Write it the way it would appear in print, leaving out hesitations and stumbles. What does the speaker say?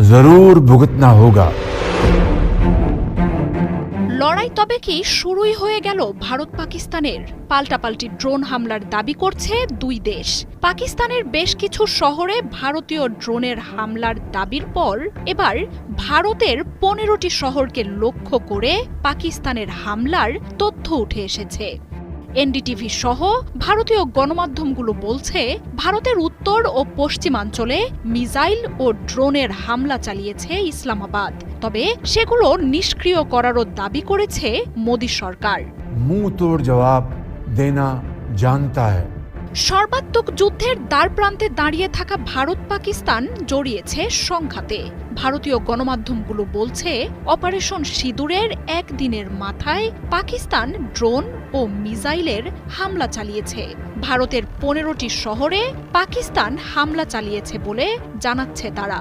जरूर भुगतना होगा। লড়াই তবে কি শুরুই হয়ে গেল ভারত পাকিস্তানের? পাল্টাপাল্টি ড্রোন হামলার দাবি করছে দুই দেশ। পাকিস্তানের বেশ কিছু শহরে ভারতীয় ড্রোনের হামলার দাবির পর এবার ভারতের 15টি শহরকে লক্ষ্য করে পাকিস্তানের হামলার তথ্য উঠে এসেছে। এনডিটিভি সহ ভারতীয় গণমাধ্যমগুলো বলছে, ভারতের উত্তর ও পশ্চিমাঞ্চলে মিসাইল ও ড্রোনের হামলা চালিয়েছে ইসলামাবাদ। তবে সেগুলো নিষ্ক্রিয় করারও দাবি করেছে মোদী সরকার। मुंह तोड़ जवाब देना जानता है। সর্বাত্মক যুদ্ধের দ্বারপ্রান্তে দাঁড়িয়ে থাকা ভারত পাকিস্তান জড়িয়েছে সংঘাতে। ভারতীয় গণমাধ্যমগুলো বলছে, অপারেশন সিঁদুরের একদিনের মাথায় পাকিস্তান ড্রোন ও মিসাইলের হামলা চালিয়েছে। ভারতের 15টি শহরে পাকিস্তান হামলা চালিয়েছে বলে জানাচ্ছে তারা।